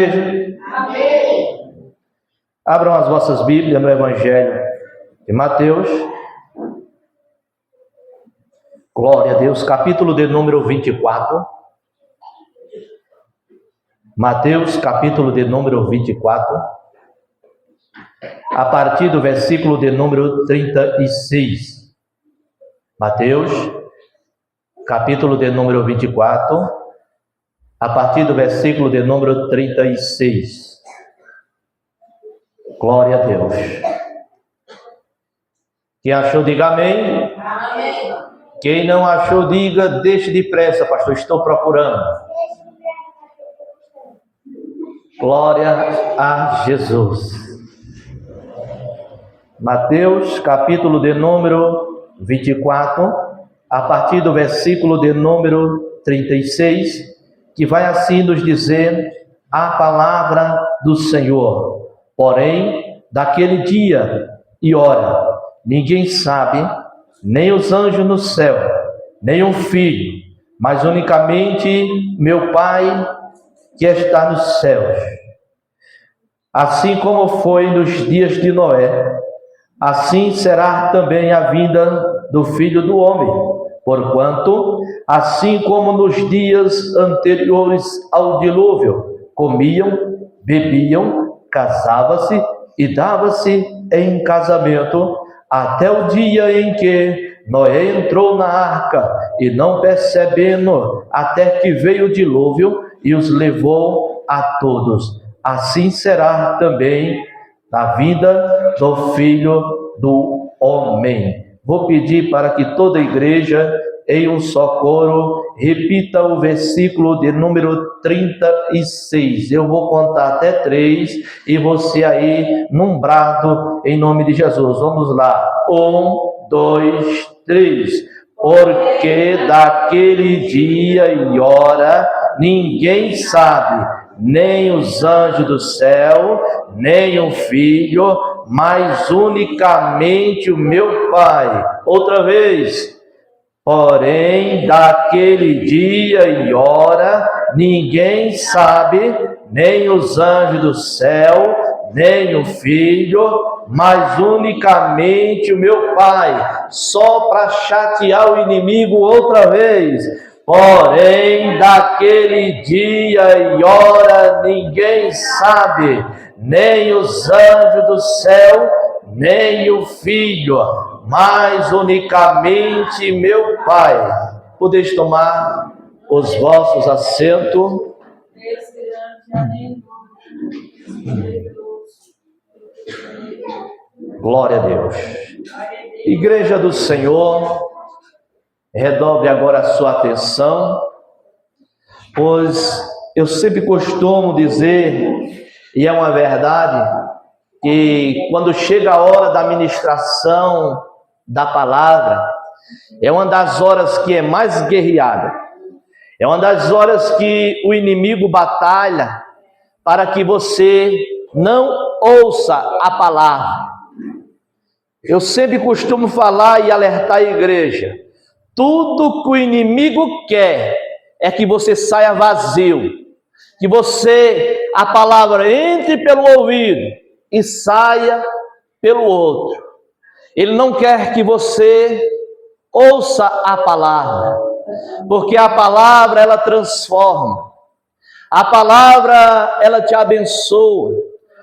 Amém. Abram as vossas Bíblias no Evangelho de Mateus. Glória a Deus, capítulo de número 24. Mateus, capítulo de número 24. A partir do versículo de número 36. Mateus, capítulo de número 24. A partir do versículo de número 36. Glória a Deus. Quem achou, diga amém. Amém. Quem não achou, diga, deixe depressa, pastor, estou procurando. Glória a Jesus. Mateus, capítulo de número 24, a partir do versículo de número 36, que vai assim nos dizer a palavra do Senhor. Porém, daquele dia e hora, ninguém sabe, nem os anjos no céu, nem o Filho, mas unicamente meu Pai que está nos céus. Assim como foi nos dias de Noé, assim será também a vinda do Filho do Homem. Porquanto, assim como nos dias anteriores ao dilúvio, comiam, bebiam, casava-se e dava-se em casamento, até o dia em que Noé entrou na arca, e não percebendo, até que veio o dilúvio e os levou a todos. Assim será também a vinda do Filho do Homem. Vou pedir para que toda a igreja, em um só coro, repita o versículo de número 36. Eu vou contar até 3 e você aí, num brado, em nome de Jesus. Vamos lá. 1, 2, 3. Porque daquele dia e hora ninguém sabe, nem os anjos do céu, nem o Filho, mas unicamente o meu Pai. Outra vez. Porém, daquele dia e hora, ninguém sabe, nem os anjos do céu, nem o Filho, mas unicamente o meu Pai. Só para chatear o inimigo outra vez. Porém, daquele dia e hora, ninguém sabe, nem os anjos do céu, nem o Filho, mas unicamente meu Pai. Podeis tomar os vossos assentos. Glória a Deus. Igreja do Senhor, redobre agora a sua atenção, pois eu sempre costumo dizer, e é uma verdade, que quando chega a hora da ministração da palavra, é uma das horas que é mais guerreada, é uma das horas que o inimigo batalha para que você não ouça a palavra. Eu sempre costumo falar e alertar a igreja, tudo que o inimigo quer é que você saia vazio, que a palavra entre pelo ouvido e saia pelo outro. Ele não quer que você ouça a palavra, porque a palavra ela transforma, a palavra ela te abençoa,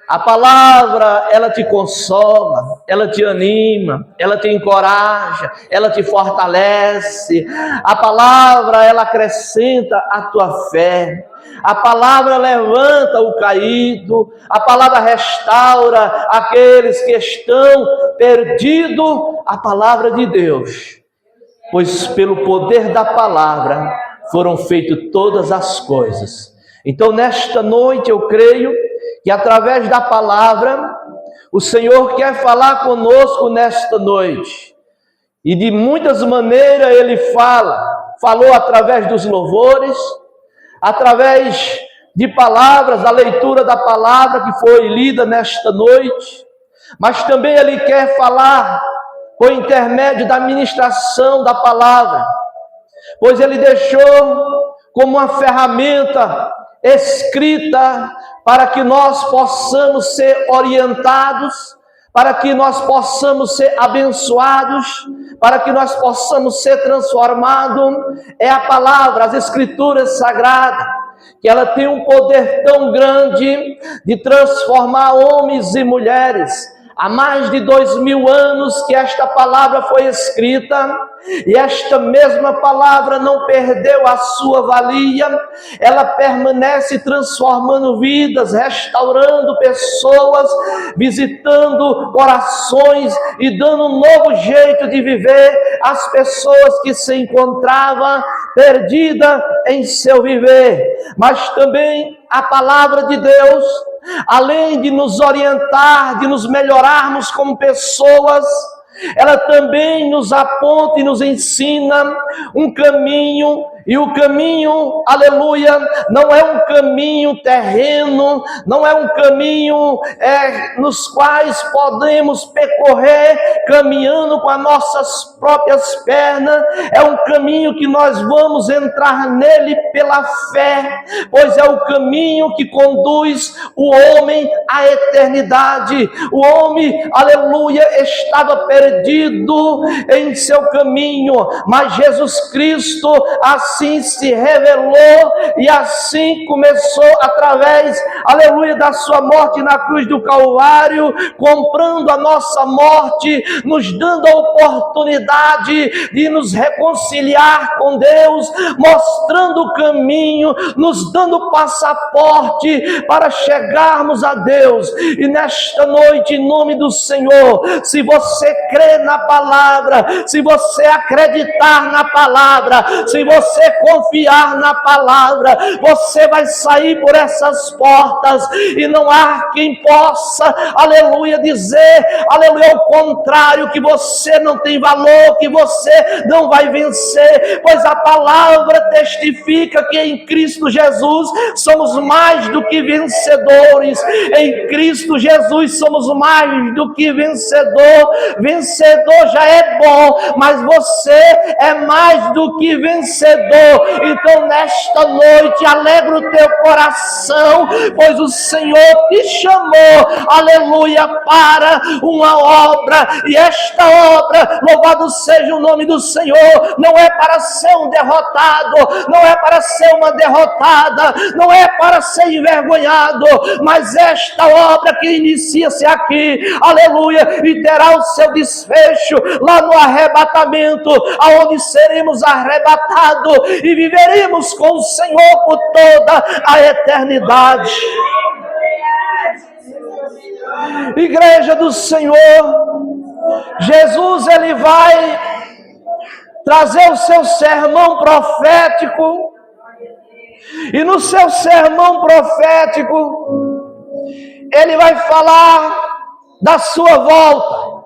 a palavra ela te consola, ela te anima, ela te encoraja, ela te fortalece. A palavra ela acrescenta a tua fé. A palavra levanta o caído, a palavra restaura aqueles que estão perdidos. A palavra de Deus, pois pelo poder da palavra foram feitas todas as coisas. Então nesta noite eu creio que através da palavra o Senhor quer falar conosco nesta noite. E de muitas maneiras Ele falou através dos louvores, através de palavras, da leitura da palavra que foi lida nesta noite, mas também Ele quer falar por intermédio da ministração da palavra, pois Ele deixou como uma ferramenta escrita para que nós possamos ser orientados, para que nós possamos ser abençoados, para que nós possamos ser transformados, é a palavra, as escrituras sagradas, que ela tem um poder tão grande de transformar homens e mulheres. Há mais de 2000 anos que esta palavra foi escrita, e esta mesma palavra não perdeu a sua valia, ela permanece transformando vidas, restaurando pessoas, visitando corações e dando um novo jeito de viver às pessoas que se encontravam perdidas em seu viver. Mas também a palavra de Deus, além de nos orientar, de nos melhorarmos como pessoas, ela também nos aponta e nos ensina um caminho, e o caminho, aleluia, não é um caminho terreno, não é um caminho nos quais podemos percorrer caminhando com as nossas próprias pernas, é um caminho que nós vamos entrar nele pela fé, pois é o caminho que conduz o homem à eternidade. O homem, aleluia, estava perdido em seu caminho, mas Jesus Cristo assim se revelou e assim começou através, aleluia, da sua morte na cruz do Calvário, comprando a nossa morte, nos dando a oportunidade de nos reconciliar com Deus, mostrando o caminho, nos dando o passaporte para chegarmos a Deus. E nesta noite, em nome do Senhor, se você crê na palavra, se você acreditar na palavra, se você confiar na palavra, você vai sair por essas portas e não há quem possa, aleluia, dizer, aleluia, ao contrário, que você não tem valor, que você não vai vencer, pois a palavra testifica que em Cristo Jesus somos mais do que vencedores. Em Cristo Jesus somos mais do que vencedor. Vencedor já é bom, mas você é mais do que vencedor. Então nesta noite alegra o teu coração, pois o Senhor te chamou, aleluia, para uma obra, e esta obra, louvado seja o nome do Senhor, não é para ser um derrotado, não é para ser uma derrotada, não é para ser envergonhado, mas esta obra que inicia-se aqui, aleluia, e terá o seu desfecho lá no arrebatamento, aonde seremos arrebatados e viveremos com o Senhor por toda a eternidade. Igreja do Senhor, Jesus, ele vai trazer o seu sermão profético, e no seu sermão profético ele vai falar da sua volta,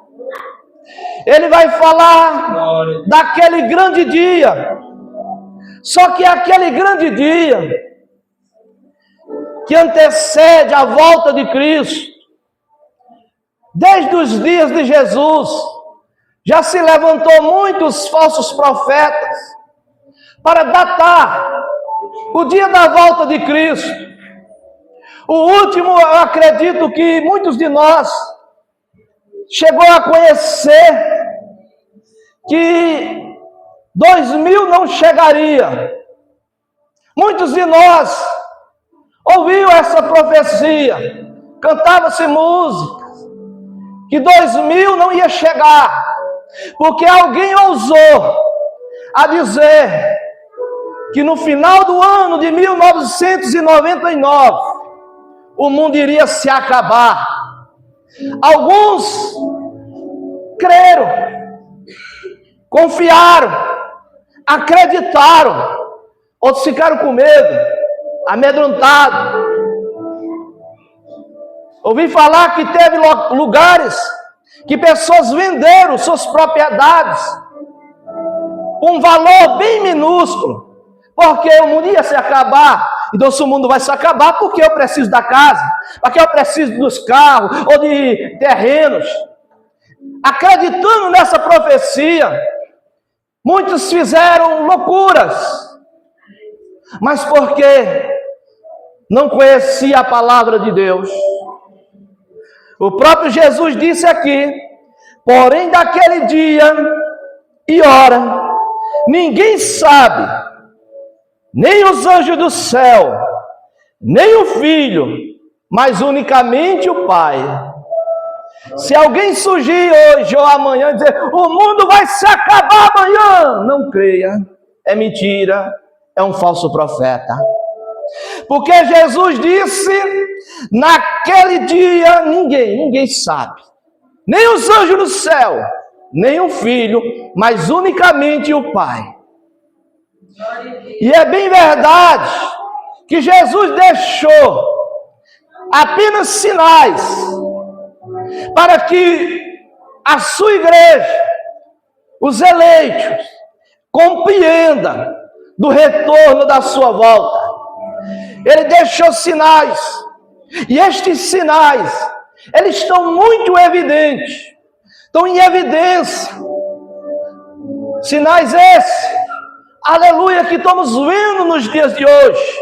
ele vai falar daquele grande dia. Só que aquele grande dia que antecede a volta de Cristo, desde os dias de Jesus, já se levantou muitos falsos profetas para datar o dia da volta de Cristo. O último, eu acredito que muitos de nós chegou a conhecer que 2000 não chegaria. Muitos de nós ouviram essa profecia, cantava-se músicas, que 2000 não ia chegar, porque alguém ousou a dizer que no final do ano de 1999, o mundo iria se acabar. Alguns creram, confiaram, acreditaram, outros ficaram com medo, amedrontados. Ouvi falar que teve lugares que pessoas venderam suas propriedades com um valor bem minúsculo, porque o mundo ia se acabar. Então, se o mundo vai se acabar, porque eu preciso da casa, porque eu preciso dos carros ou de terrenos. Acreditando nessa profecia, muitos fizeram loucuras. Mas por quê? não conhecia a palavra de Deus. O próprio Jesus disse aqui: porém daquele dia e hora, ninguém sabe, nem os anjos do céu, nem o Filho, mas unicamente o Pai. Se alguém surgir hoje ou amanhã e dizer: o mundo vai se acabar amanhã, não creia, é mentira, é um falso profeta. Porque Jesus disse: naquele dia ninguém sabe, nem os anjos do céu, nem o Filho, mas unicamente o Pai. E é bem verdade que Jesus deixou apenas sinais para que a sua igreja, os eleitos, compreendam do retorno da sua volta. Ele deixou sinais, e estes sinais, eles estão muito evidentes, estão em evidência. Sinais esses, aleluia, que estamos vendo nos dias de hoje.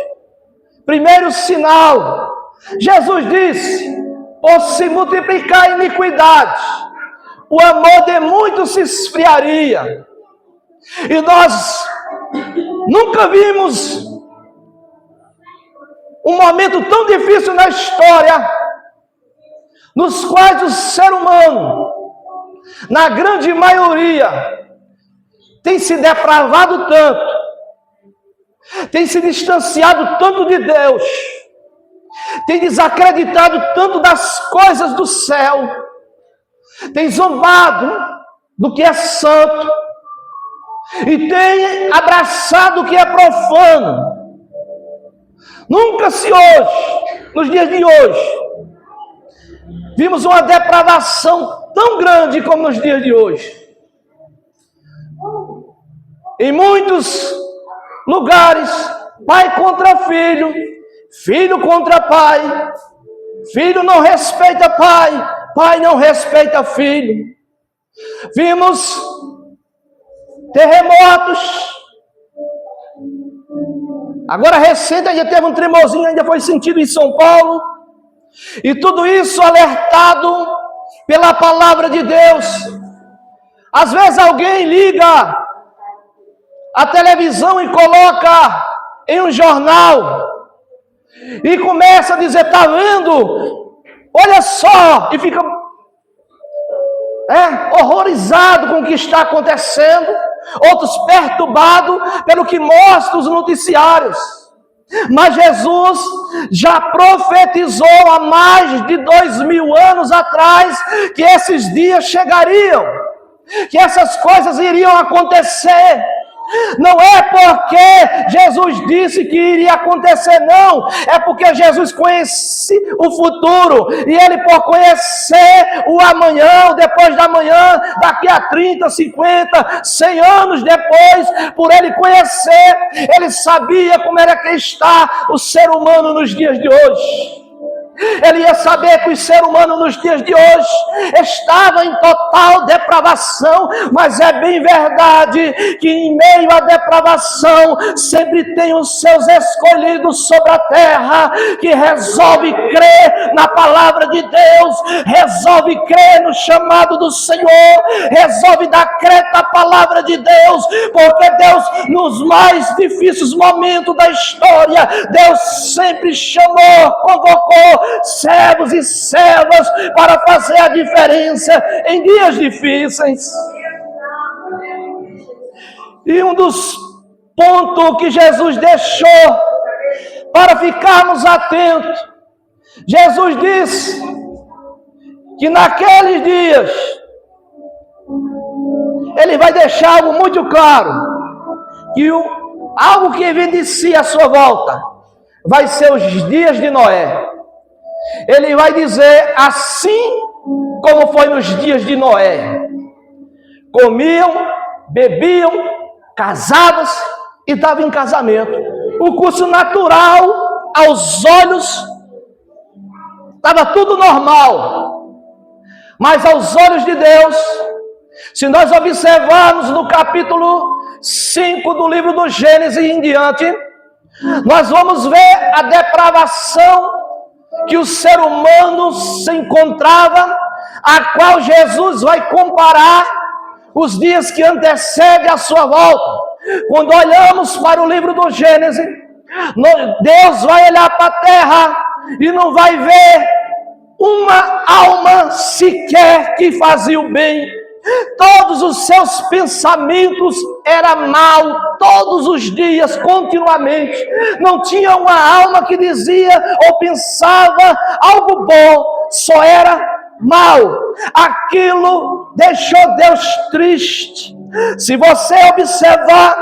Primeiro sinal, Jesus disse: por se multiplicar a iniquidade, o amor de muitos se esfriaria. E nós nunca vimos um momento tão difícil na história, nos quais o ser humano, na grande maioria, tem se depravado tanto, tem se distanciado tanto de Deus, tem desacreditado tanto das coisas do céu, tem zombado do que é santo, e tem abraçado o que é profano. Nunca se hoje, nos dias de hoje, vimos uma depravação tão grande como nos dias de hoje. Em muitos lugares, pai contra filho, filho contra pai, filho não respeita pai, pai não respeita filho. Vimos terremotos. Agora recente ainda teve um tremorzinho, ainda foi sentido em São Paulo. E tudo isso alertado pela palavra de Deus. Às vezes alguém liga a televisão e coloca em um jornal e começa a dizer: tá vendo? Olha só! E fica horrorizado com o que está acontecendo. Outros perturbados pelo que mostram os noticiários. Mas Jesus já profetizou há mais de 2000 anos atrás que esses dias chegariam, que essas coisas iriam acontecer. Não é porque Jesus disse que iria acontecer, não. É porque Jesus conhece o futuro. E ele, por conhecer o amanhã, o depois da manhã, daqui a 30, 50, 100 anos depois, por ele conhecer, ele sabia como era que está o ser humano nos dias de hoje. Ele ia saber que o ser humano nos dias de hoje estava em total depravação, mas é bem verdade que em meio à depravação sempre tem os seus escolhidos sobre a terra, que resolve crer na palavra de Deus, resolve crer no chamado do Senhor, resolve dar crédito à palavra de Deus, porque Deus, nos mais difíceis momentos da história, Deus sempre chamou, convocou servos e servas para fazer a diferença em dias difíceis. E um dos pontos que Jesus deixou para ficarmos atentos, Jesus disse que naqueles dias ele vai deixar algo muito claro, que algo que evidencia a sua volta vai ser os dias de Noé. Ele vai dizer: assim como foi nos dias de Noé, comiam, bebiam, casavam-se e estavam em casamento. O curso natural, aos olhos, estava tudo normal. Mas aos olhos de Deus, se nós observarmos no capítulo 5 do livro do Gênesis em diante, nós vamos ver a depravação que o ser humano se encontrava, a qual Jesus vai comparar os dias que antecedem a sua volta. Quando olhamos para o livro do Gênesis, Deus vai olhar para a terra e não vai ver uma alma sequer que fazia o bem. Todos os seus pensamentos eram mal, todos os dias, continuamente. Não tinha uma alma que dizia ou pensava algo bom, só era mal. Aquilo deixou Deus triste. Se você observar,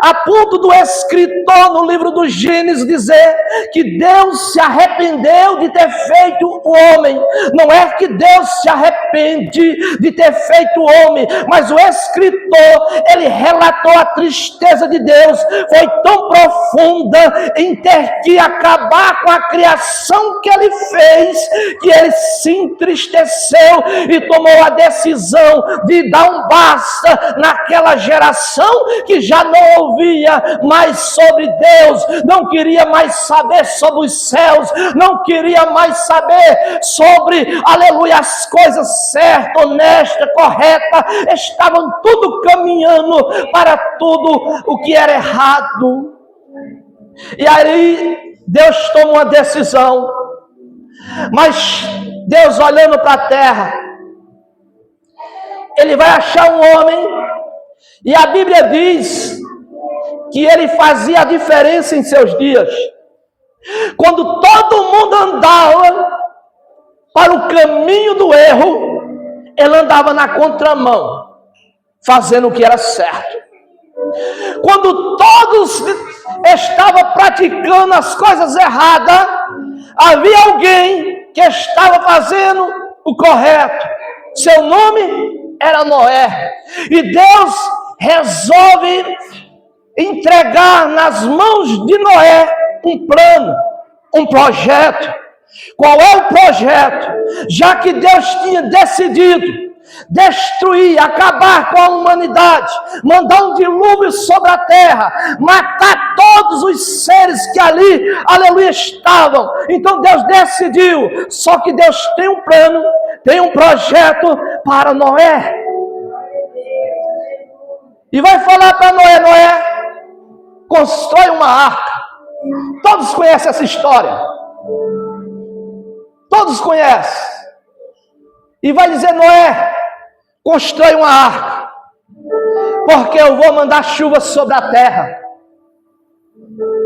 a ponto do escritor no livro do Gênesis dizer que Deus se arrependeu de ter feito o homem. Não é que Deus se arrepende de ter feito o homem, mas o escritor, ele relatou a tristeza de Deus. Foi tão profunda em ter que acabar com a criação que ele fez, que ele se entristeceu e tomou a decisão de dar um basta naquela geração que já não ouvia mais sobre Deus, não queria mais saber sobre os céus, não queria mais saber sobre, aleluia, as coisas certas, honestas, corretas, estavam tudo caminhando para tudo o que era errado. E aí Deus toma uma decisão, mas Deus olhando para a terra, ele vai achar um homem, e a Bíblia diz que ele fazia a diferença em seus dias. Quando todo mundo andava para o caminho do erro, ele andava na contramão, fazendo o que era certo. Quando todos estavam praticando as coisas erradas, havia alguém que estava fazendo o correto. Seu nome era Noé. E Deus resolve entregar nas mãos de Noé um plano, um projeto. Qual é o projeto? Já que Deus tinha decidido destruir, acabar com a humanidade, mandar um dilúvio sobre a terra, matar todos os seres que ali, aleluia, estavam. Então Deus decidiu, só que Deus tem um plano, tem um projeto para Noé. E vai falar para Noé: Noé, constrói uma arca. Todos conhecem essa história. Todos conhecem. E vai dizer: Noé, constrói uma arca, porque eu vou mandar chuva sobre a terra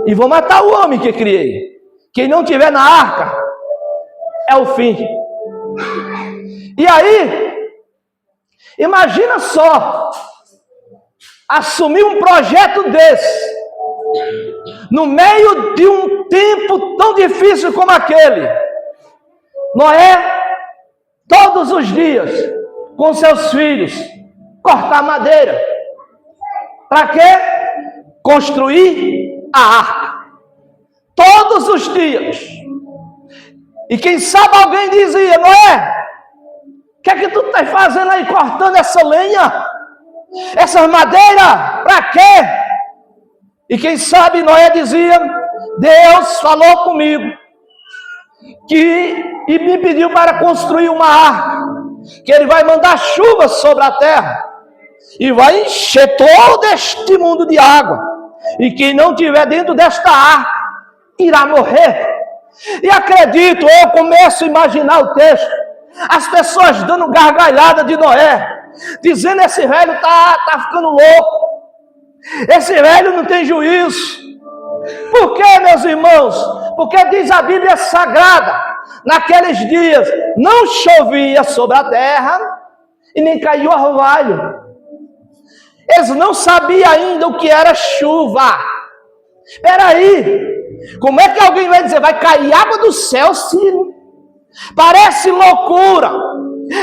e vou matar o homem que criei. Quem não tiver na arca é o fim. E aí, imagina só, assumir um projeto desse no meio de um tempo tão difícil como aquele. Noé, todos os dias, com seus filhos, cortar madeira. Para quê? Construir a arca. Todos os dias. E quem sabe alguém dizia: Noé, o que é que tu está fazendo aí cortando essa lenha? Essas madeiras? Para quê? E quem sabe Noé dizia: Deus falou comigo e me pediu para construir uma arca, que ele vai mandar chuva sobre a terra e vai encher todo este mundo de água, e quem não estiver dentro desta arca irá morrer. E acredito, eu começo a imaginar o texto, as pessoas dando gargalhada de Noé, dizendo: esse velho tá ficando louco, esse velho não tem juízo. Por quê, meus irmãos? Porque diz a Bíblia Sagrada, naqueles dias não chovia sobre a terra e nem caiu orvalho. Eles não sabiam ainda o que era chuva. Espera aí, como é que alguém vai dizer vai cair água do céu? Sim, parece loucura.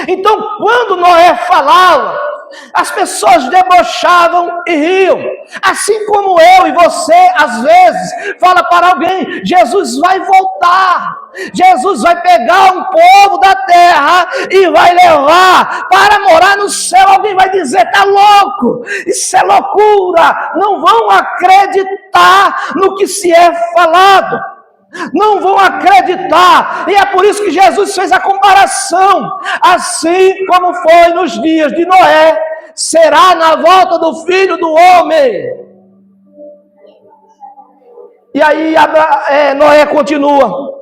Então quando Noé falava As pessoas debochavam e riam. Assim como eu e você, às vezes, fala para alguém, Jesus vai voltar. Jesus vai pegar um povo da terra e vai levar para morar no céu. Alguém vai dizer, está louco, isso é loucura. Não vão acreditar no que se é falado. Não vão acreditar. E é por isso que Jesus fez a comparação. Assim como foi nos dias de Noé, será na volta do Filho do Homem. E aí Noé continua.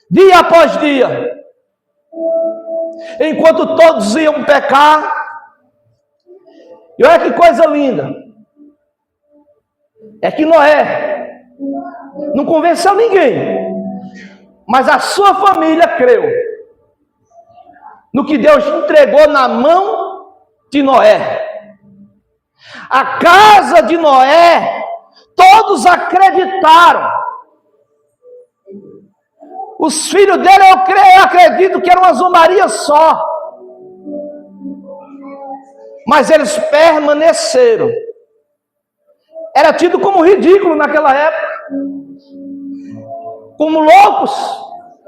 Dia após dia, enquanto todos iam pecar, e olha que coisa linda, é que Noé não convenceu ninguém, mas a sua família creu no que Deus entregou na mão de Noé. A casa de Noé, todos acreditaram. Os filhos dele, eu acredito que era uma zombaria só. Mas eles permaneceram. Era tido como ridículo naquela época. Como loucos.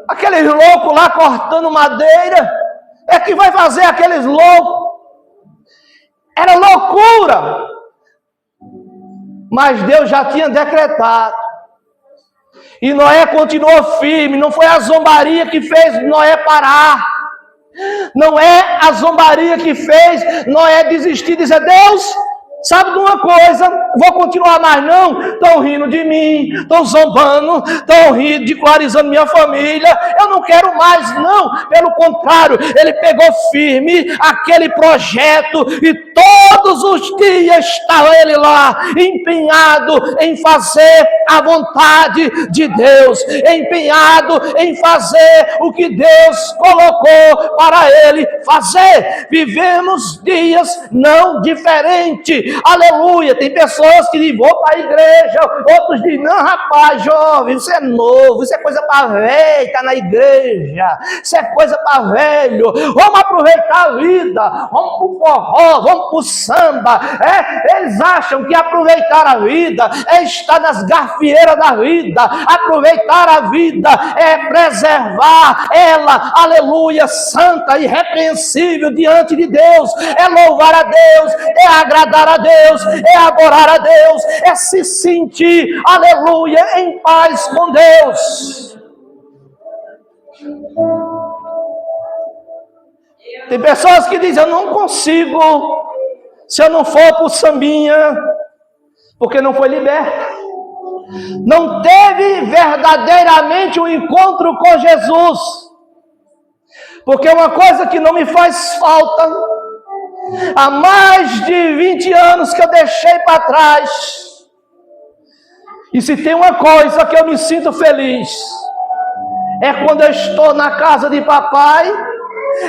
Aqueles loucos lá cortando madeira. É que vai fazer aqueles loucos. Era loucura. Mas Deus já tinha decretado. E Noé continuou firme. Não foi a zombaria que fez Noé parar. Não é a zombaria que fez Noé desistir e dizer, Deus, sabe de uma coisa, vou continuar mais não, estão rindo de mim, estão zombando, estão ridicularizando minha família, eu não quero mais não. Pelo contrário, ele pegou firme aquele projeto e todos os dias estava ele lá, empenhado em fazer a vontade de Deus, empenhado em fazer o que Deus colocou para ele fazer. Vivemos dias não diferentes. Aleluia, tem pessoas que dizem, vou para a igreja, outros dizem, não rapaz, jovem, isso é novo, isso é coisa para velho, está na igreja, isso é coisa para velho, vamos aproveitar a vida, vamos para o forró, vamos para o samba. Eles acham que aproveitar a vida é estar nas garfieiras da vida. Aproveitar a vida é preservar ela, aleluia, santa e irrepreensível diante de Deus, é louvar a Deus, é agradar a Deus, é adorar a Deus, é se sentir, aleluia, em paz com Deus. Tem pessoas que dizem, eu não consigo, se eu não for para o sambinha, porque não foi liberto. Não teve verdadeiramente um encontro com Jesus. Porque uma coisa que não me faz falta, há mais de 20 anos que eu deixei para trás, e se tem uma coisa que eu me sinto feliz, é quando eu estou na casa de papai,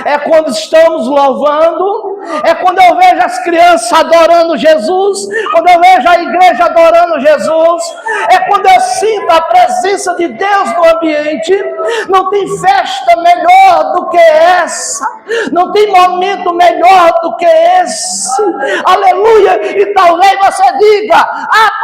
é quando estamos louvando, é quando eu vejo as crianças adorando Jesus, quando eu vejo a igreja adorando Jesus, é quando eu sinto a presença de Deus no ambiente. Não tem festa melhor do que essa, não tem momento melhor do que esse, aleluia. E talvez você diga,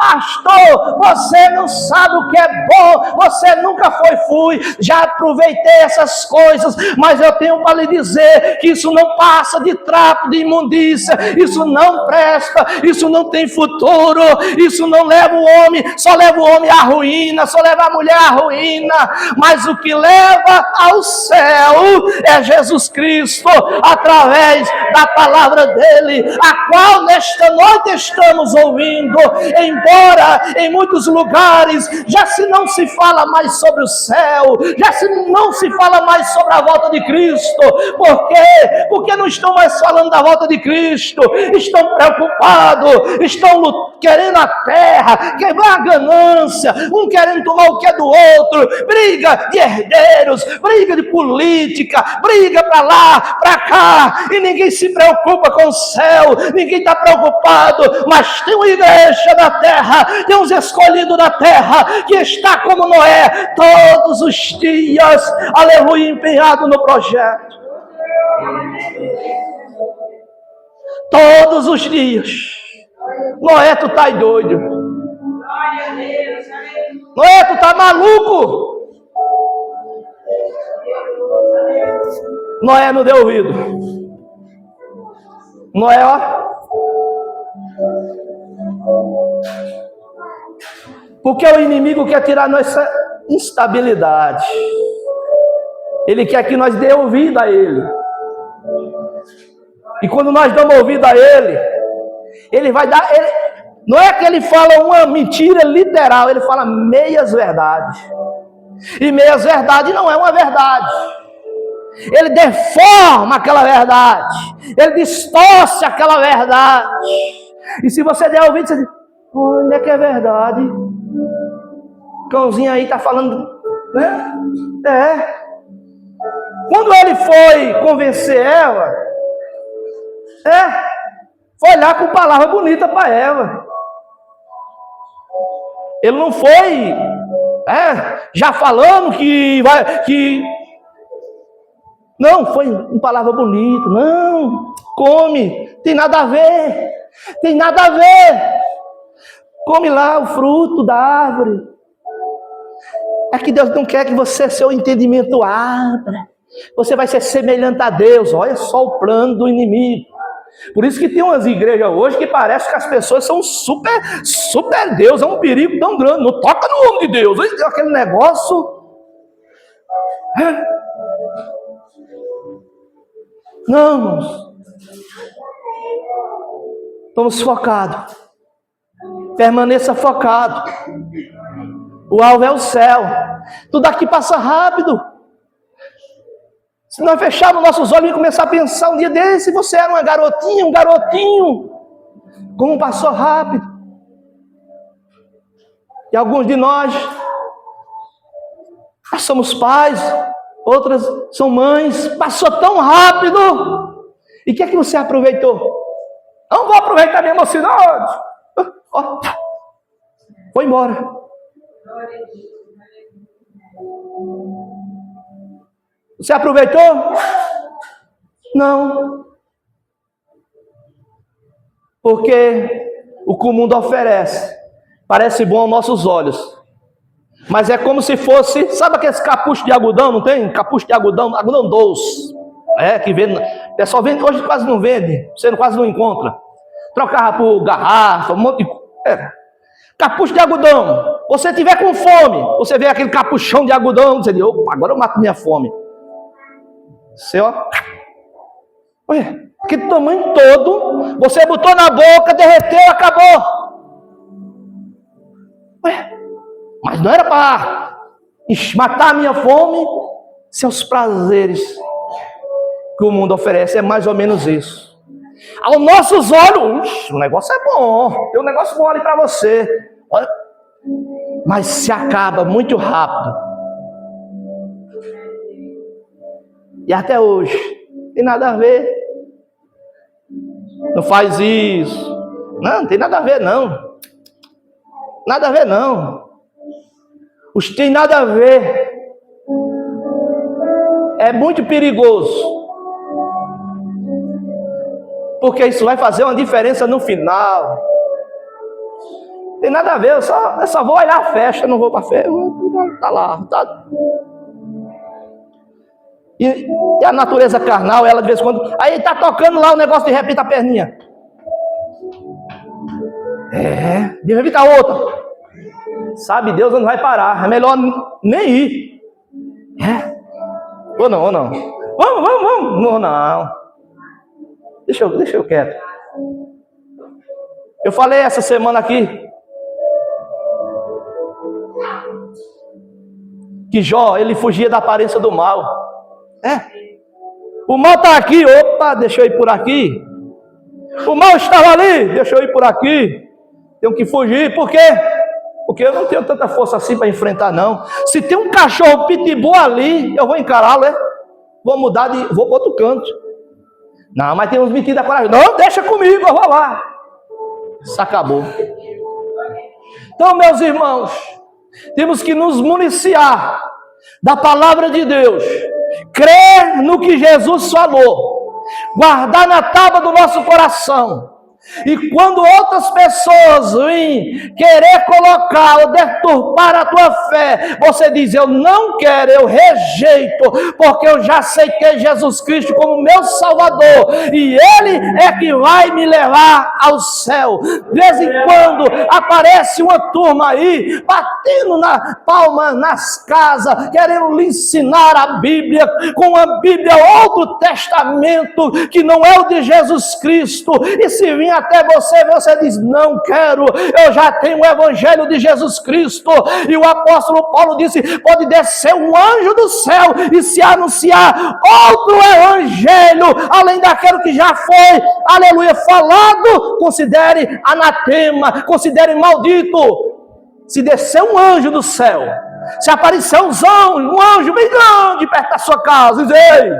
pastor, você não sabe o que é bom, você nunca fui, já aproveitei essas coisas, mas eu tenho para lhe dizer que isso não passa de trapo de imundícia, isso não presta, isso não tem futuro, isso não leva o homem, só leva o homem à ruína, só leva a mulher à ruína, mas o que leva ao céu é Jesus Cristo, através da palavra dele, a qual nesta noite estamos ouvindo. Embora em muitos lugares já se não se fala mais sobre o céu, já se não se fala mais sobre a volta de Cristo. Por quê? Porque não estão mais falando da volta de Cristo, estão preocupados, estão querendo a terra, quebrar a ganância, um querendo tomar o que é do outro, briga de herdeiros, briga de política, briga para lá, para cá, e ninguém se preocupa com o céu, ninguém está preocupado. Mas tem uma igreja da terra, tem uns escolhidos da terra, que está como Noé, todos os dias, aleluia, empenhado no projeto. todos os dias. Noé, tu tá doido. Noé, tu tá maluco. Noé não deu ouvido. Noé, ó. Porque o inimigo quer tirar nossa instabilidade. Ele quer que nós dê ouvido a ele. E quando nós damos ouvido a ele, ele vai dar... não é que ele fala uma mentira literal, ele fala meias verdades. E meias verdades não é uma verdade. Ele deforma aquela verdade. Ele distorce aquela verdade. E se você der ouvido, você diz, onde é que é verdade? O cãozinho aí está falando, né? Quando ele foi convencer Eva, foi lá com palavra bonita para Eva. Ele não foi já falando não, foi com palavra bonita. Não, come, tem nada a ver. Tem nada a ver. Come lá o fruto da árvore. É que Deus não quer que você, seu entendimento abra. Você vai ser semelhante a Deus. Olha só o plano do inimigo. Por isso que tem umas igrejas hoje que parece que as pessoas são super Deus. É um perigo tão grande. Não toca no homem de Deus. Aquele negócio. Não, irmãos. Estamos focados. Permaneça focado. O alvo é o céu. Tudo aqui passa rápido. Se nós fecharmos nossos olhos e começar a pensar um dia desse, você era uma garotinha, um garotinho, como passou rápido. E alguns de nós somos pais, outras são mães, passou tão rápido. E o que é que você aproveitou? Não vou aproveitar minha mocidade. Foi embora. Você aproveitou? Não. Porque o que o mundo oferece parece bom aos nossos olhos. Mas é como se fosse, sabe aqueles capuchos de algodão, não tem? Capucho de algodão doce. Que vende. O pessoal vende, hoje quase não vende. Você quase não encontra. Trocava por garrafa, um monte de coisa. Capucho de algodão. Você tiver com fome, você vê aquele capuchão de algodão, você diz, opa, agora eu mato minha fome. Você, olha, que tamanho todo, você botou na boca, derreteu, acabou. Mas não era para matar a minha fome, seus prazeres que o mundo oferece, é mais ou menos isso. Aos nossos olhos, o negócio é bom, tem um negócio bom ali para você. Olha, mas se acaba muito rápido. E até hoje, tem nada a ver. Não faz isso. Não tem nada a ver, não. Nada a ver, não. Os tem nada a ver. É muito perigoso. Porque isso vai fazer uma diferença no final. Tem nada a ver, eu só vou olhar a festa, não vou para a festa. Tá lá, tá. E a natureza carnal, ela de vez em quando... Aí tá tocando lá o negócio, de repente a perninha. De repente a outra. Sabe, Deus não vai parar. É melhor nem ir. Ou não. Vamos. Não. Deixa eu quieto. Eu falei essa semana aqui que Jó, ele fugia da aparência do mal. O mal está aqui, opa, deixa eu ir por aqui. O mal estava ali, deixa eu ir por aqui. Tenho que fugir, por quê? Porque eu não tenho tanta força assim para enfrentar, não. Se tem um cachorro pitbull ali, eu vou encará-lo, vou para outro canto. Não, mas tem uns metidos da coragem. Não, deixa comigo, eu vou lá. Isso acabou. Então, meus irmãos, temos que nos municiar da palavra de Deus. Crer no que Jesus falou. guardar na tábua do nosso coração. E quando outras pessoas vêm querer colocar ou deturpar a tua fé, você diz: eu não quero, eu rejeito, porque eu já aceitei Jesus Cristo como meu Salvador, e Ele é que vai me levar ao céu. De vez em quando aparece uma turma aí, batendo na palma nas casas, querendo lhe ensinar a Bíblia, com a Bíblia outro testamento, que não é o de Jesus Cristo, e se vir até você diz: não quero, eu já tenho o Evangelho de Jesus Cristo. E o apóstolo Paulo disse: pode descer um anjo do céu e se anunciar outro Evangelho, além daquele que já foi, aleluia, falado, considere anatema, considere maldito. Se descer um anjo do céu, se aparecer um anjo bem grande perto da sua casa, diz: ei,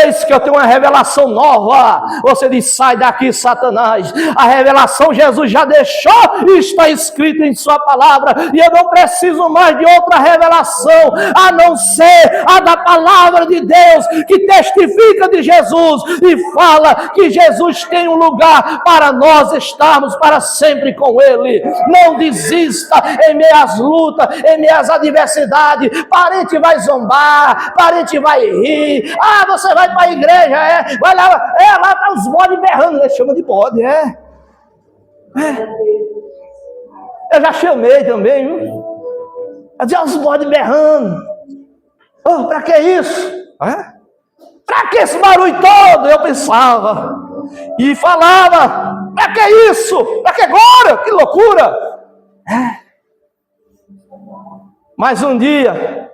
eis que eu tenho uma revelação nova. Você diz: sai daqui, Satanás. A revelação Jesus já deixou e está escrito em sua palavra, e eu não preciso mais de outra revelação, a não ser a da palavra de Deus, que testifica de Jesus e fala que Jesus tem um lugar para nós estarmos para sempre com Ele. Não desista em meio às lutas, em meio às adversidades. Parente vai zombar, parente vai rir. Você vai para a igreja, vai lá, lá tá os bodes berrando, eles chamam de bode, Eu já chamei também, viu? Eu dizia: os bodes berrando. Para que isso? Para que esse barulho todo? Eu pensava e falava: para que isso? Para que agora? Que loucura! Mas um dia,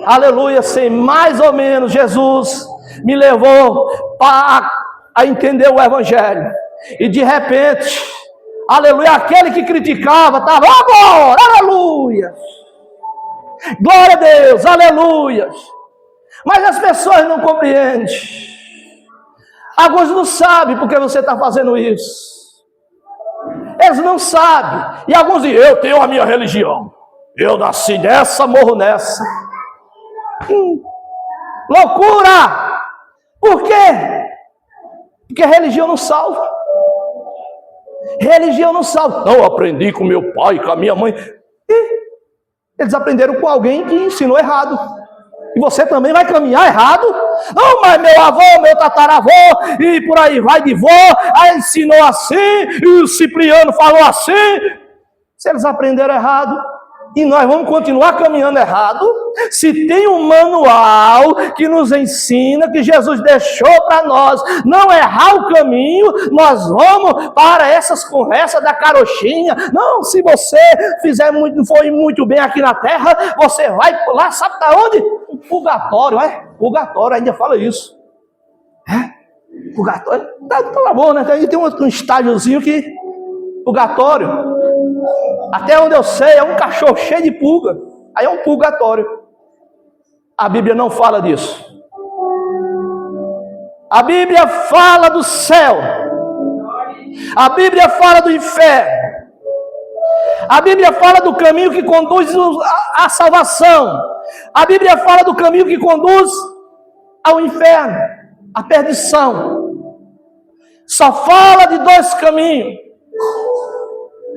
aleluia, sem mais ou menos, Jesus me levou a entender o Evangelho. E de repente, aleluia, aquele que criticava estava agora, aleluia, glória a Deus, aleluia. Mas as pessoas não compreendem. Alguns não sabem porque você está fazendo isso. Eles não sabem. E alguns dizem: eu tenho a minha religião, eu nasci nessa, morro nessa. Loucura! Por quê? Porque religião não salva. Religião não salva. Não, aprendi com meu pai, com a minha mãe. Eles aprenderam com alguém que ensinou errado. E você também vai caminhar errado? Não, mas meu avô, meu tataravô, e por aí vai de vô, aí ensinou assim, e o Cipriano falou assim. Se eles aprenderam errado, e nós vamos continuar caminhando errado, se tem um manual que nos ensina, que Jesus deixou para nós não errar o caminho, nós vamos para essas conversas da carochinha. Não, se você foi muito bem aqui na terra, você vai lá, sabe para onde? O purgatório, Purgatório, ainda fala isso. Purgatório, tá bom, né? Aí tem um estágiozinho que purgatório, até onde eu sei, é um cachorro cheio de pulga. Aí é um purgatório. A Bíblia não fala disso. A Bíblia fala do céu. A Bíblia fala do inferno. A Bíblia fala do caminho que conduz à salvação. A Bíblia fala do caminho que conduz ao inferno, à perdição. Só fala de dois caminhos,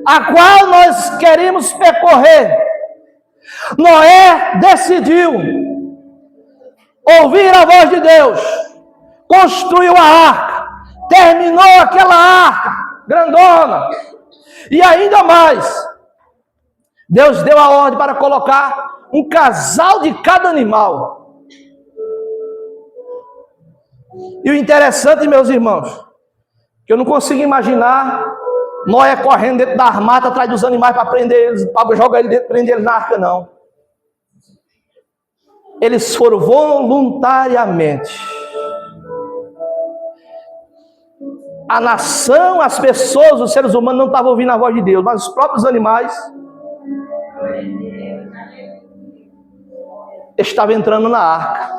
a qual nós queremos percorrer. Noé decidiu ouvir a voz de Deus, construiu a arca, terminou aquela arca grandona, e ainda mais, Deus deu a ordem para colocar um casal de cada animal. E o interessante, meus irmãos, que eu não consigo imaginar Noé correndo dentro da armata atrás dos animais para prender eles, para jogar ele dentro, prender eles na arca, não. Eles foram voluntariamente. A nação, as pessoas, os seres humanos não estavam ouvindo a voz de Deus, mas os próprios animais estavam entrando na arca.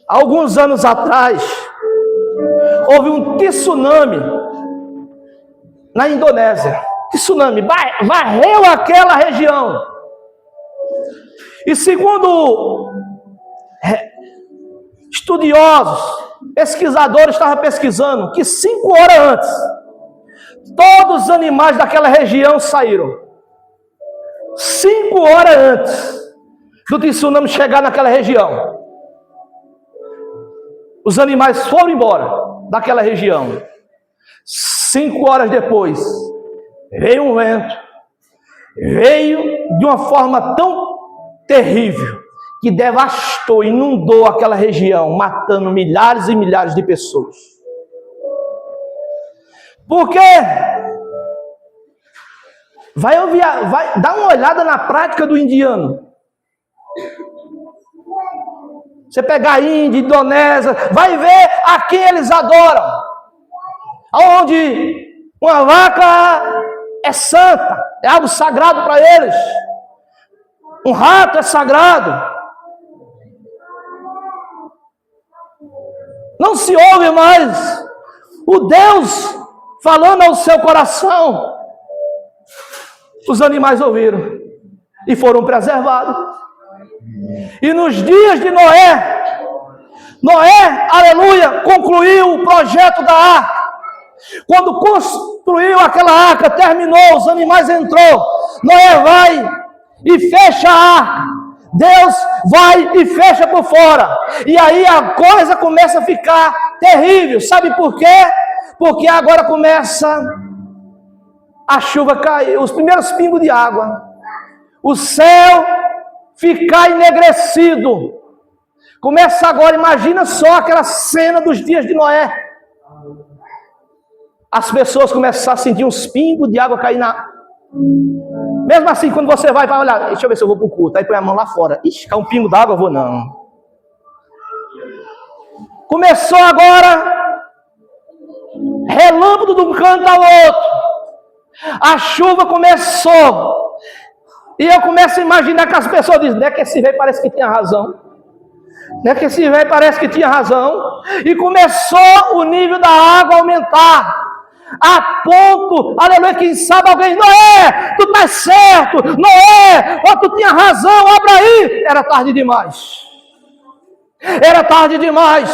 Alguns anos atrás, houve um tsunami na Indonésia. Tsunami varreu aquela região. E segundo estudiosos, pesquisadores estavam pesquisando que 5 horas antes, todos os animais daquela região saíram. 5 horas antes do tsunami chegar naquela região, os animais foram embora daquela região. 5 horas depois, veio um vento, veio de uma forma tão terrível, que devastou, inundou aquela região, matando milhares e milhares de pessoas. Por quê? Vai dar uma olhada na prática do indiano. Você pegar a Índia, Indonésia, vai ver a quem eles adoram. Onde uma vaca é santa, é algo sagrado para eles. Um rato é sagrado. Não se ouve mais o Deus falando ao seu coração. Os animais ouviram e foram preservados. E nos dias de Noé, aleluia, concluiu o projeto da arca. Quando construiu aquela arca, terminou, os animais entrou. Noé vai e fecha a arca. Deus vai e fecha por fora. E aí a coisa começa a ficar terrível. Sabe por quê? Porque agora começa a chuva cair, os primeiros pingos de água. O céu ficar enegrecido. Começa agora, imagina só aquela cena dos dias de Noé. As pessoas começam a sentir uns pingos de água cair na... Mesmo assim, quando você vai para olhar, deixa eu ver se eu vou para o culto, aí põe a mão lá fora. Ixi, cai um pingo d'água, eu vou não. Começou agora, relâmpago de um canto ao outro. A chuva começou. E eu começo a imaginar que as pessoas dizem, não é que esse velho parece que tinha razão. Não é que esse velho parece que tinha razão. E começou o nível da água a aumentar. A ponto, aleluia, quem sabe alguém, Noé, tu tá certo, Noé, ó, tu tinha razão, abra aí. Era tarde demais. Era tarde demais.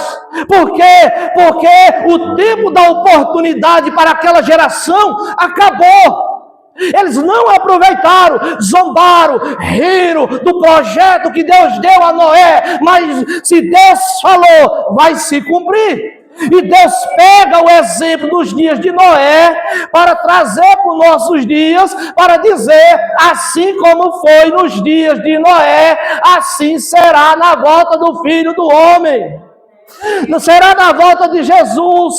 Por quê? Porque o tempo da oportunidade para aquela geração acabou. Eles não aproveitaram, zombaram, riram do projeto que Deus deu a Noé. Mas se Deus falou, vai se cumprir. E Deus pega o exemplo dos dias de Noé para trazer para os nossos dias, para dizer, assim como foi nos dias de Noé, assim será na volta do Filho do Homem. Será na volta de Jesus.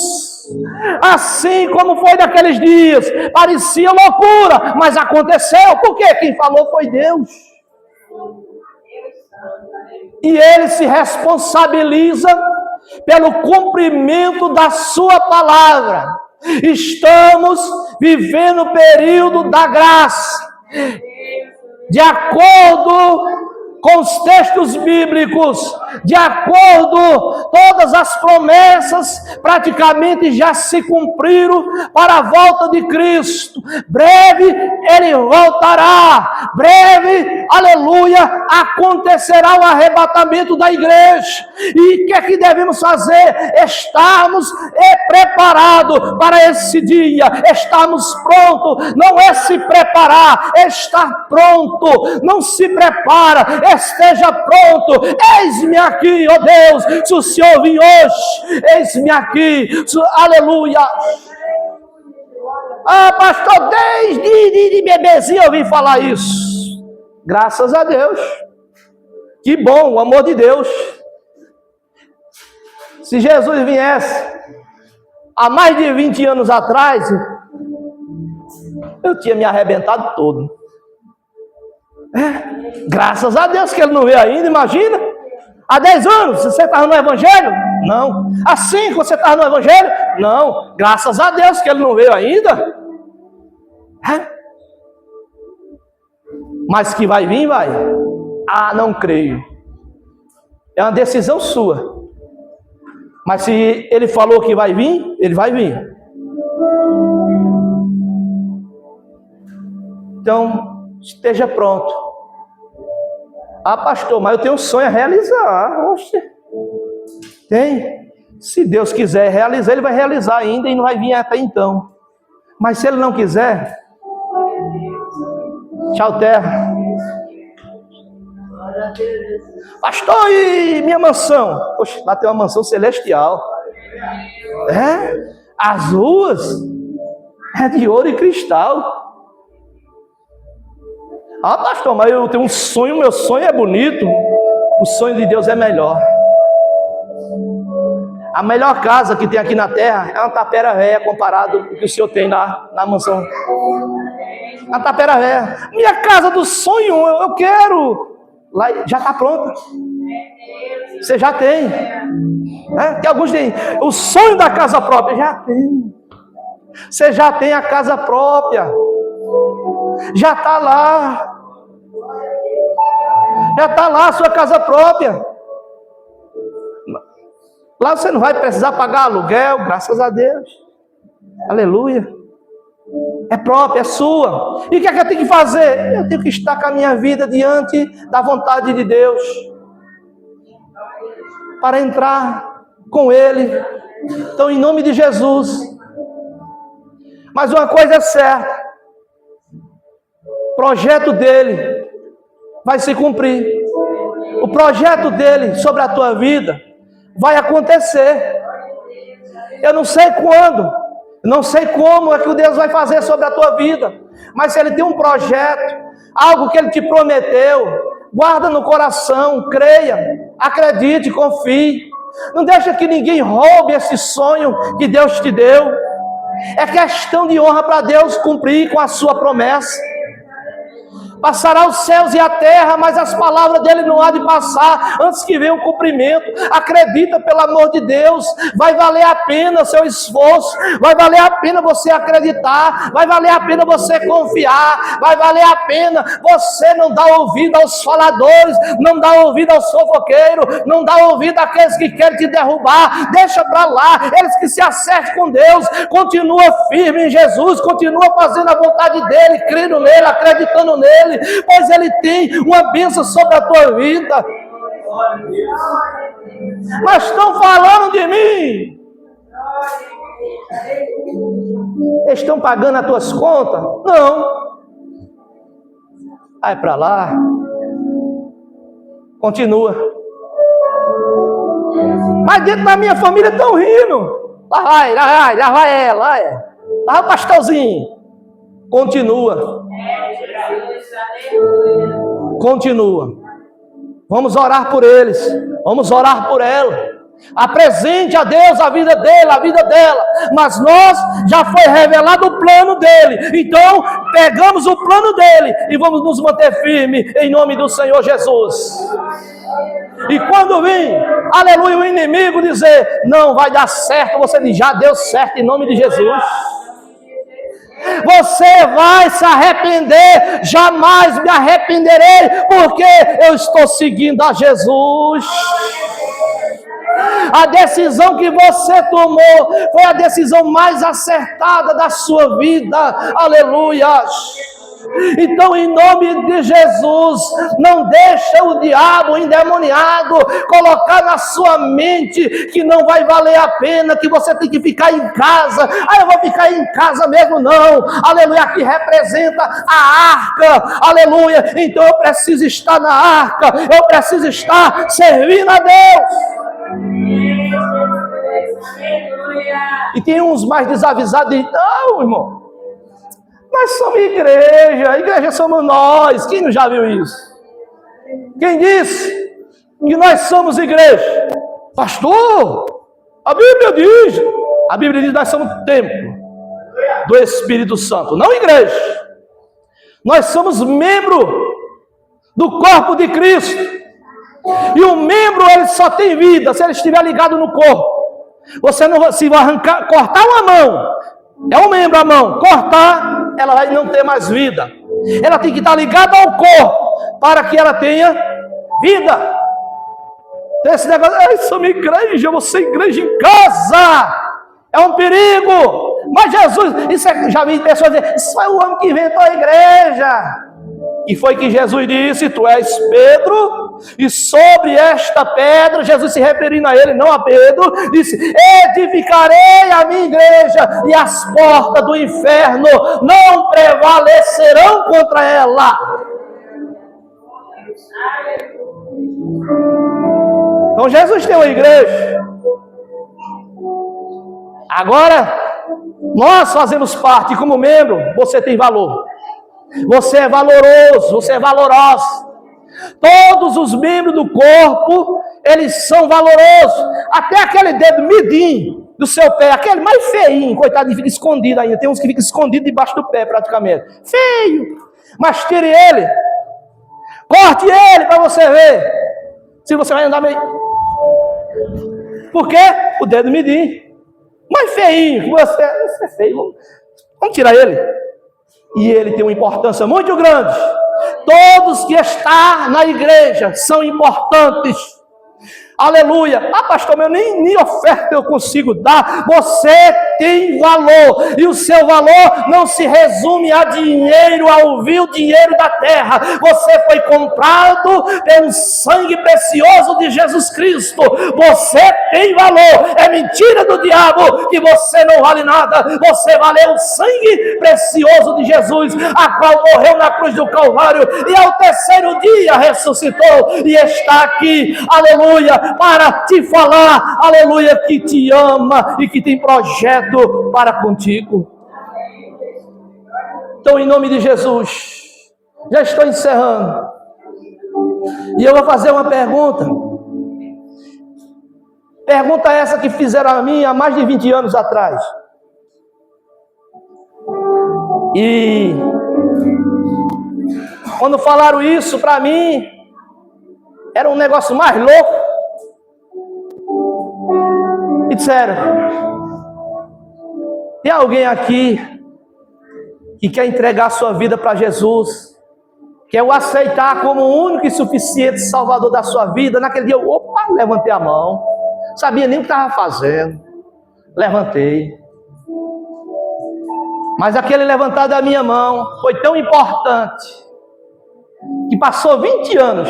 Assim como foi naqueles dias. Parecia loucura, mas aconteceu. Por quê? Quem falou foi Deus. E Ele se responsabiliza pelo cumprimento da sua palavra. Estamos vivendo o período da graça. De acordo com os textos bíblicos, de acordo, todas as promessas praticamente já se cumpriram para a volta de Cristo. Breve Ele voltará, breve, aleluia, acontecerá o arrebatamento da igreja. E o que é que devemos fazer? Estarmos preparados para esse dia, estarmos prontos. Não é se preparar, é estar pronto. Não se prepara, esteja pronto. Eis-me aqui, ó Deus, se o Senhor vir hoje, eis-me aqui, aleluia. Ah, pastor, desde de bebezinho eu ouvi falar isso. Graças a Deus. Que bom, o amor de Deus. Se Jesus viesse há mais de 20 anos atrás, eu tinha me arrebentado todo. Graças a Deus que Ele não veio ainda, imagina. Há 10 anos você estava no Evangelho? Não. Há 5 você estava no Evangelho? Não. Graças a Deus que Ele não veio ainda. Mas que vai vir, vai. Ah, não creio. É uma decisão sua. Mas se Ele falou que vai vir, Ele vai vir. Então, esteja pronto. Ah, pastor, mas eu tenho um sonho a realizar. Oxe. Tem. Se Deus quiser realizar, Ele vai realizar ainda e não vai vir até então. Mas se Ele não quiser, tchau, terra. Pastor, e minha mansão? Poxa, lá tem uma mansão celestial. As ruas é de ouro e cristal. Ah, pastor, mas eu tenho um sonho, meu sonho é bonito. O sonho de Deus é melhor. A melhor casa que tem aqui na terra é uma tapera velha comparado com o que o senhor tem lá na mansão. Uma tapera velha. Minha casa do sonho, eu quero. Lá já está pronta. Você já tem. Que alguns têm. O sonho da casa própria, já tem. Você já tem a casa própria. Já está lá. Já está lá a sua casa própria. Lá você não vai precisar pagar aluguel, graças a Deus. Aleluia. É própria, é sua. E o que é que eu tenho que fazer? Eu tenho que estar com a minha vida diante da vontade de Deus. Para entrar com Ele. Então, em nome de Jesus. Mas uma coisa é certa. O projeto dele vai se cumprir. O projeto dele sobre a tua vida vai acontecer. Eu não sei quando, não sei como é que o Deus vai fazer sobre a tua vida, mas se Ele tem um projeto, algo que Ele te prometeu, guarda no coração, creia, acredite, confie. Não deixa que ninguém roube esse sonho que Deus te deu. É questão de honra para Deus cumprir com a sua promessa. Passará os céus e a terra, mas as palavras dele não há de passar antes que venha o cumprimento. Acredita, pelo amor de Deus. Vai valer a pena o seu esforço. Vai valer a pena você acreditar. Vai valer a pena você confiar. Vai valer a pena você não dar ouvido aos faladores, não dar ouvido aos fofoqueiros, não dar ouvido àqueles que querem te derrubar. Deixa para lá. Eles que se acertem com Deus. Continua firme em Jesus. Continua fazendo a vontade dele, crendo nele, acreditando nele. Pois Ele tem uma bênção sobre a tua vida. Mas estão falando de mim. Estão pagando as tuas contas? Não. Vai para lá. Continua. Mas dentro da minha família estão rindo. Lá vai ela. Lá vai o pastorzinho. Continua. Continua. Vamos orar por eles. Vamos orar por ela. Apresente a Deus a vida dele, a vida dela. Mas nós já foi revelado o plano dele. Então pegamos o plano dele e vamos nos manter firmes em nome do Senhor Jesus. E quando vir, aleluia, o inimigo dizer não vai dar certo, você diz já deu certo em nome de Jesus. Você vai se arrepender, jamais me arrependerei, porque eu estou seguindo a Jesus. A decisão que você tomou foi a decisão mais acertada da sua vida, aleluia. Então, em nome de Jesus, não deixa o diabo endemoniado colocar na sua mente que não vai valer a pena, que você tem que ficar em casa. Eu vou ficar em casa mesmo, não. Aleluia, que representa a arca, aleluia. Então eu preciso estar na arca, eu preciso estar servindo a Deus. E tem uns mais desavisados e não, irmão, nós somos igreja somos nós. Quem não já viu isso? Quem disse que nós somos igreja? Pastor, a Bíblia diz que nós somos templo do Espírito Santo, não igreja. Nós somos membro do corpo de Cristo. E o membro, ele só tem vida se ele estiver ligado no corpo. Você não, se arrancar, cortar uma mão, é um membro a mão, cortar, ela vai não ter mais vida. Ela tem que estar ligada ao corpo para que ela tenha vida. Esse negócio, somos igreja, eu vou ser igreja em casa, é um perigo. Mas Jesus, já vi pessoas dizer, isso foi o homem que inventou a igreja. E foi que Jesus disse, tu és Pedro, E sobre esta pedra, Jesus se referindo a ele, não a Pedro, disse: edificarei a minha igreja, e as portas do inferno não prevalecerão contra ela. Então Jesus tem uma igreja. Agora, nós fazemos parte, como membro, você tem valor. Você é valoroso, você é valorosa. Todos os membros do corpo, eles são valorosos. Até aquele dedo midinho do seu pé, aquele mais feinho, coitado, fica escondido ainda. Tem uns que ficam escondidos debaixo do pé, praticamente. Feio. Mas tire ele. Corte ele para você ver. Se você vai andar meio... Por quê? O dedo midinho. Mais feinho que você é feio. Vamos tirar ele. E ele tem uma importância muito grande. Todos que estão na igreja são importantes. Aleluia. Ah, pastor, meu, nem oferta eu consigo dar. Você tem valor. E o seu valor não se resume a dinheiro, ao vil dinheiro da terra. Você foi comprado pelo sangue precioso de Jesus Cristo. Você tem valor. É mentira do diabo que você não vale nada. Você valeu o sangue precioso de Jesus, a qual morreu na cruz do Calvário e ao terceiro dia ressuscitou e está aqui. Aleluia. Para te falar, aleluia, que te ama e que tem projeto para contigo. Então, em nome de Jesus, já estou encerrando. E eu vou fazer uma pergunta. Pergunta essa que fizeram a mim há mais de 20 anos atrás. E quando falaram isso para mim, era um negócio mais louco. E disseram: tem alguém aqui que quer entregar a sua vida para Jesus, quer o aceitar como o único e suficiente Salvador da sua vida? Naquele dia eu, levantei a mão, sabia nem o que estava fazendo, levantei. Mas aquele levantar da minha mão foi tão importante, que passou 20 anos,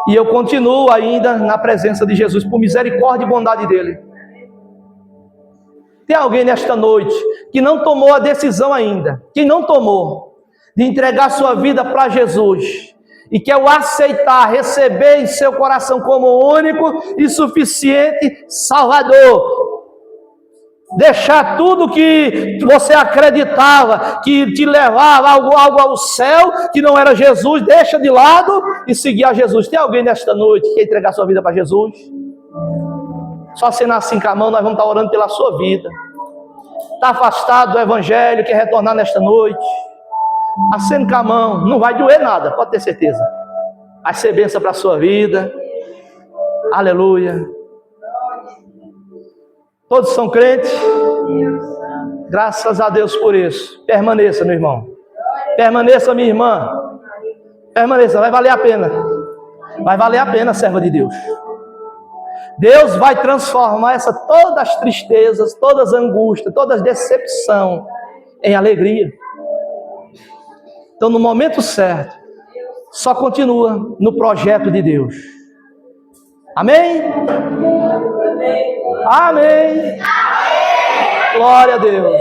e eu continuo ainda na presença de Jesus, por misericórdia e bondade dele. Tem alguém nesta noite que não tomou a decisão ainda, que não tomou, de entregar sua vida para Jesus, e quer o aceitar, receber em seu coração como o único e suficiente Salvador. Deixar tudo que você acreditava que te levava algo ao céu, que não era Jesus, deixa de lado e seguir a Jesus. Tem alguém nesta noite que quer entregar sua vida para Jesus? Só acenar assim com a mão, nós vamos estar orando pela sua vida. Está afastado do Evangelho, quer retornar nesta noite? Acene com a mão, não vai doer nada, pode ter certeza. Vai ser bênção para a sua vida. Aleluia. Todos são crentes? Graças a Deus por isso. Permaneça, meu irmão. Permaneça, minha irmã. Permaneça, vai valer a pena. Vai valer a pena, serva de Deus. Deus vai transformar todas as tristezas, todas as angústias, todas as decepções em alegria. Então, no momento certo, só continua no projeto de Deus. Amém? Amém. Glória a Deus.